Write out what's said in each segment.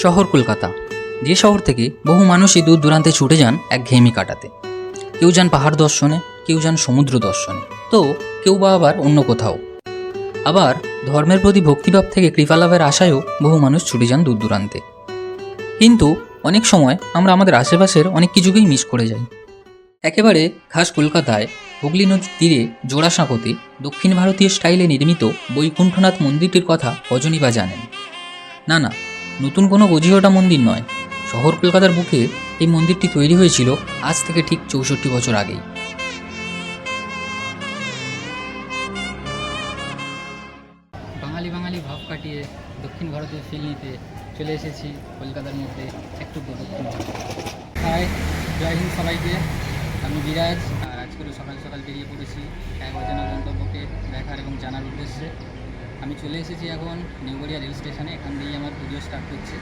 শহর কলকাতা, যে শহর থেকে বহু মানুষই দূর দূরান্তে ছুটে যান একঘেয়েমি কাটাতে। কেউ যান পাহাড় দর্শনে, কেউ যান সমুদ্র দর্শনে, তো কেউ বা আবার অন্য কোথাও। আবার ধর্মের প্রতি ভক্তিভাব থেকে কৃপালাভের আশায়ও বহু মানুষ ছুটে যান দূর দূরান্তে। কিন্তু অনেক সময় আমরা আমাদের আশেপাশের অনেক কিছুকেই মিস করে যাই। একেবারে খাস কলকাতায় হুগলি নদীর তীরে জোড়াসাঁকোতে দক্ষিণ ভারতীয় স্টাইলে নির্মিত বৈকুণ্ঠনাথ মন্দিরটির কথা কজনই বা জানেন। না না, নতুন কোনো গজিওটা মন্দির নয়। শহর কলকাতার বুকে এই মন্দিরটি তৈরি হয়েছিল আজ থেকে ঠিক ৬৪ বছর আগেই। বাঙালি বাঙালি ভাব কাটিয়ে দক্ষিণ ভারতের ফিল নিতে চলে এসেছি কলকাতার মধ্যে একটু দক্ষিণ ভারত। হাই, জয় হিন্দ সবাইকে। আমি বিরাজ, আর আজকেরও সকাল সকাল বেরিয়ে পড়েছি এক অজানা গন্তব্যকে দেখার এবং জানার উদ্দেশ্যে। আমি চলে এসেছি এখন নিউগড়িয়া রেল স্টেশনে। এখান দিয়েই আমার ভিডিও স্টার্ট করছে।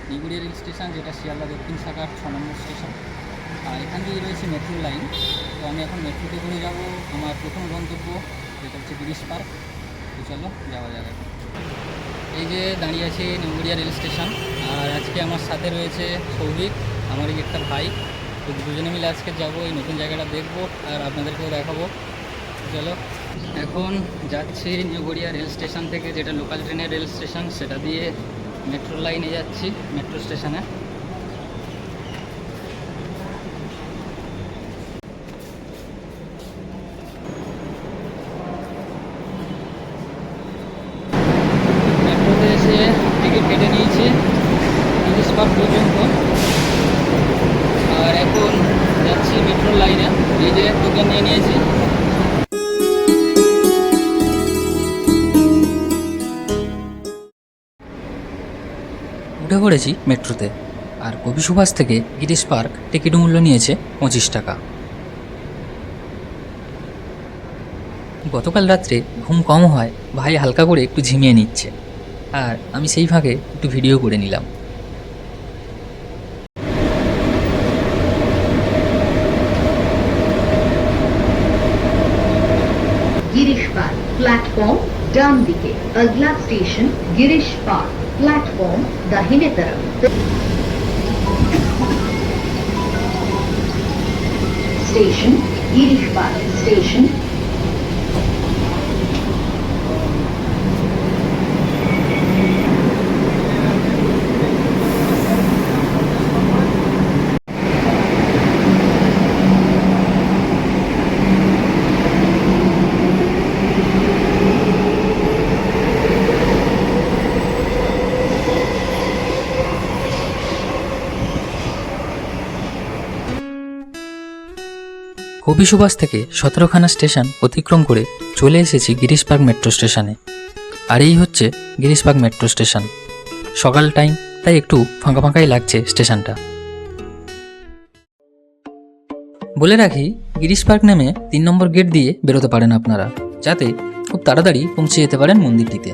নিউগড়িয়া রেল স্টেশন, যেটা শিয়ালদা দক্ষিণ শাখার ৬ নম্বর স্টেশন, আর এখান দিয়েই রয়েছে মেট্রো লাইন। তো আমি এখন মেট্রোতে করে যাব আমার প্রথম গন্তব্য, যেটা হচ্ছে গিরিশ পার্ক। তো চলো যাওয়া যাবে। এই যে দাঁড়িয়ে আছে নিউগড়িয়া রেল স্টেশন, আর আজকে আমার সাথে রয়েছে সৌভিক, আমারই একটা ভাই। তো দুজনে মিলে আজকে যাবো, এই নতুন জায়গাটা দেখবো আর আপনাদেরকেও দেখাবো। চলো, এখন যাচ্ছি নিউগড়িয়া রেল স্টেশন থেকে, যেটা লোকাল ট্রেনের রেল স্টেশন, সেটা দিয়ে মেট্রো লাইনে যাচ্ছি মেট্রো স্টেশনে। মেট্রোতে এসে টিকিট কেটে নিয়েছি গিরিশ পার্ক পর্যন্ত, আর এখন যাচ্ছি মেট্রো লাইনে। এই যে টোকেন নিয়ে নিয়েছি। উঠে পড়েছি মেট্রোতে, আর কবি সুভাষ থেকে গিরিশ পার্ক টিকিট মূল্য নিয়েছে ২৫ টাকা। গতকাল রাত্রে ঘুম কম হয়, ভাই হালকা করে একটু ঝিমিয়ে নিচ্ছে, আর আমি সেই ফাঁকে একটু ভিডিও করে নিলাম। गिरीश पार्क प्लेटफॉर्म डान दिखे, अगला स्टेशन गिरीश पार्क प्लेटफॉर्म दाहिने तरफ। Station Girish park station. কবি সুভাষ থেকে ১৭খানা স্টেশন অতিক্রম করে চলে এসেছি গিরিশ পার্ক মেট্রো স্টেশনে। আর এই হচ্ছে গিরিশ পার্ক মেট্রো স্টেশন। সকাল টাইম, তাই একটু ফাঁকা ফাঁকাই লাগছে স্টেশনটা। বলে রাখি, গিরিশ পার্ক নেমে ৩ নম্বর গেট দিয়ে বেরোতে পারেন আপনারা, যাতে খুব তাড়াতাড়ি পৌঁছে যেতে পারেন মন্দিরটিতে।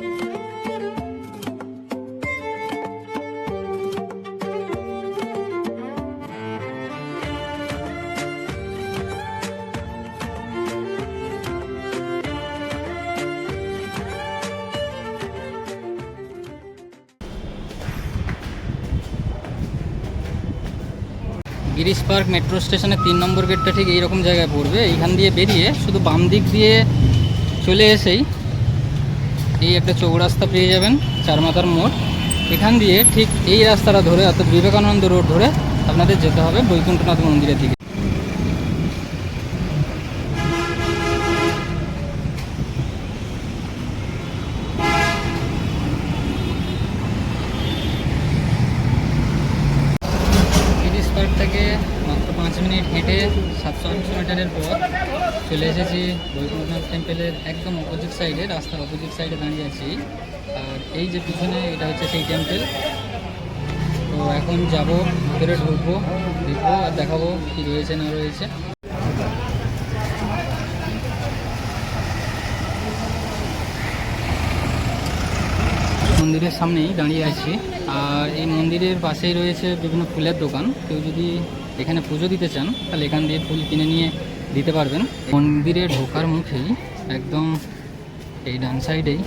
গিরিশ পার্ক মেট্রো স্টেশনের ৩ নম্বর গেটটা ঠিক এইরকম জায়গায় পড়বে। এইখান দিয়ে বেরিয়ে শুধু বাম দিক দিয়ে চলে এসেই এই একটা চৌরাস্তা পেয়ে যাবেন, চারমাথার মোড়। এখান দিয়ে ঠিক এই রাস্তাটা ধরে, অর্থাৎ বিবেকানন্দ রোড ধরে আপনাদের যেতে হবে বৈকুণ্ঠনাথ মন্দিরের দিকে। থেকে মাত্র ৫ মিনিট হেঁটে ৭০০ মিটারের পর চলে এসেছি বৈকুণ্ঠনাথ টেম্পেলের একদম অপোজিট সাইডে, রাস্তার অপোজিট সাইডে দাঁড়িয়ে আছি। আর এই যে পিছনে, এটা হচ্ছে সেই টেম্পেল। তো এখন যাব, ভিতরে ঢুকবো, দেখবো আর দেখাবো কী রয়েছে না রয়েছে। মন্দিরের সামনেই দাঁড়িয়ে আছি, আর এই মন্দিরের পাশেই রয়েছে বিভিন্ন ফুলের দোকান। কেউ যদি এখানে পুজো দিতে চান তাহলে এখান দিয়ে ফুল কিনে নিয়ে দিতে পারবেন। মন্দিরে ঢোকার মুখেই একদম এই ডান সাইডেই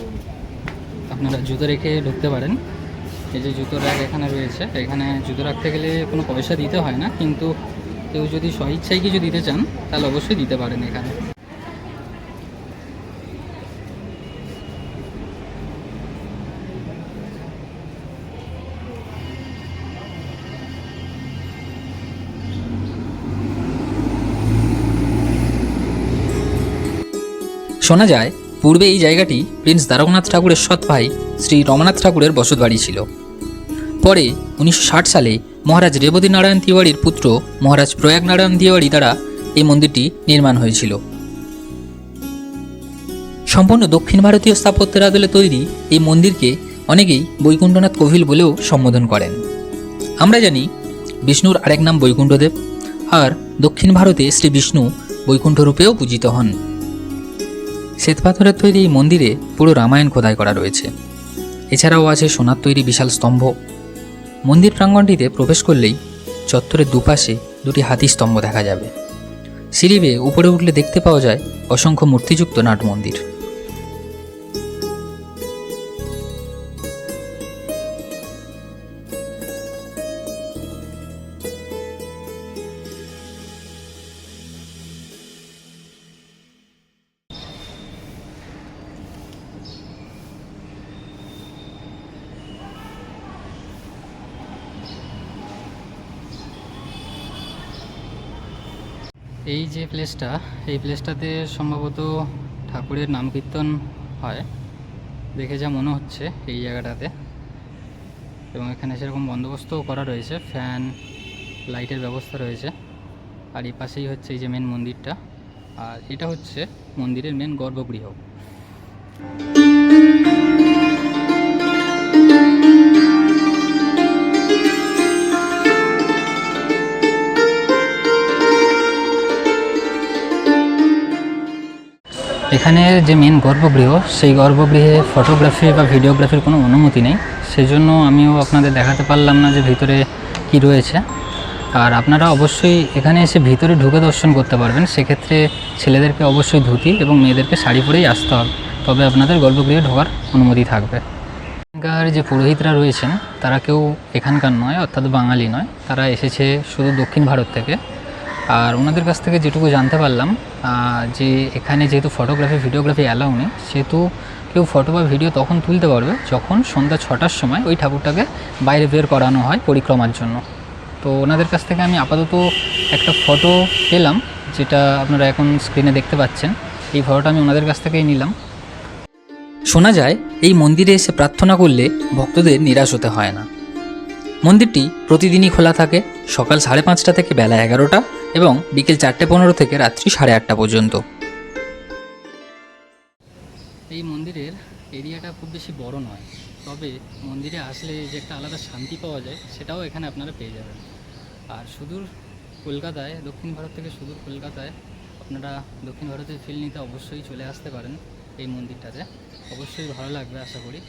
আপনারা জুতো রেখে ঢুকতে পারেন। এই যে জুতো র্যাক এখানে রয়েছে, এখানে জুতো রাখতে গেলে কোনো পয়সা দিতে হয় না, কিন্তু কেউ যদি স্বইচ্ছায় কিছু দিতে চান তাহলে অবশ্যই দিতে পারেন এখানে। শোনা যায় পূর্বে এই জায়গাটি প্রিন্স দ্বারকানাথ ঠাকুরের সৎ ভাই শ্রী রমানাথ ঠাকুরের বসতবাড়ি ছিল। পরে 1960 সালে মহারাজ রেবতী নারায়ণ তিওয়ারির পুত্র মহারাজ প্রয়াগ নারায়ণ তিওয়ারি দ্বারা এই মন্দিরটি নির্মাণ হয়েছিল। সম্পূর্ণ দক্ষিণ ভারতীয় স্থাপত্যের আদলে তৈরি এই মন্দিরকে অনেকেই বৈকুণ্ঠনাথ কোভিল বলেও সম্বোধন করেন। আমরা জানি বিষ্ণুর আরেক নাম বৈকুণ্ঠদেব, আর দক্ষিণ ভারতে শ্রী বিষ্ণু বৈকুণ্ঠ রূপেও পূজিত হন। শ্বেতপাথরের তৈরি এই মন্দিরে পুরো রামায়ণ খোদাই করা রয়েছে। এছাড়াও আছে সোনার তৈরি বিশাল স্তম্ভ। মন্দির প্রাঙ্গণটিতে প্রবেশ করলেই চত্বরের দুপাশে দুটি হাতি স্তম্ভ দেখা যাবে। সিঁড়ি বেয়ে উপরে উঠলে দেখতে পাওয়া যায় অসংখ্য মূর্তিযুক্ত নাট মন্দির। এই যে প্লেসটা, এই প্লেসটাতে সম্ভবত ঠাকুরের নাম কীর্তন হয় দেখে যা মনে হচ্ছে এই জায়গাটাতে। এবং এখানে সেরকম বন্দোবস্তও করা রয়েছে, ফ্যান লাইটের ব্যবস্থা রয়েছে। আর এই পাশেই হচ্ছে এই যে মেন মন্দিরটা, আর এটা হচ্ছে মন্দিরের মেন গর্ভগৃহ। এখানে যে মেন গর্ভগৃহ, সেই গর্ভগৃহে ফটোগ্রাফি বা ভিডিওগ্রাফির কোনো অনুমতি নেই, সেজন্য আমিও আপনাদের দেখাতে পারলাম না যে ভিতরে কি রয়েছে। আর আপনারা অবশ্যই এখানে এসে ভিতরে ঢুকে দর্শন করতে পারবেন। সেক্ষেত্রে ছেলেদেরকে অবশ্যই ধুতি এবং মেয়েদেরকে শাড়ি পরেই আসতে হবে, তবে আপনাদের গর্ভগৃহে ঢোকার অনুমতি থাকবে। এখানকার যে পুরোহিতরা রয়েছেন তারা কেউ এখানকার নয়, অর্থাৎ বাঙালি নয়, তারা এসেছে শুধু দক্ষিণ ভারত থেকে। আর ওনাদের কাছ থেকে যেটুকু জানতে পারলাম যে এখানে যেহেতু ফটোগ্রাফি ভিডিওগ্রাফি অ্যালাউ নেই, সেহেতু কেউ ফটো বা ভিডিও তখন তুলতে পারবে যখন সন্ধ্যা 6টার সময় ওই ঠাকুরটাকে বাইরে বের করানো হয় পরিক্রমার জন্য। তো ওনাদের কাছ থেকে আমি আপাতত একটা ফটো পেলাম, যেটা আপনারা এখন স্ক্রিনে দেখতে পাচ্ছেন। এই ফটোটা আমি ওনাদের কাছ থেকেই নিলাম। শোনা যায় এই মন্দিরে এসে প্রার্থনা করলে ভক্তদের নিরাশ হতে হয় না। মন্দিরটি প্রতিদিনই খোলা থাকে, সকাল 5:30 থেকে বেলা 11টা এবং বিকেল 4:15 থেকে রাত্রি 8:30 পর্যন্ত। এই মন্দিরের এরিয়াটা খুব বেশি বড় নয়, তবে মন্দিরে আসলে যে একটা আলাদা শান্তি পাওয়া যায় সেটাও এখানে আপনারা পেয়ে যাবেন। আর সুদূর কলকাতায়, দক্ষিণ ভারত থেকে সুদূর কলকাতায় আপনারা দক্ষিণ ভারতের ফিল নিতে অবশ্যই চলে আসতে পারেন এই মন্দিরটাতে। অবশ্যই ভালো লাগবে আশা করি।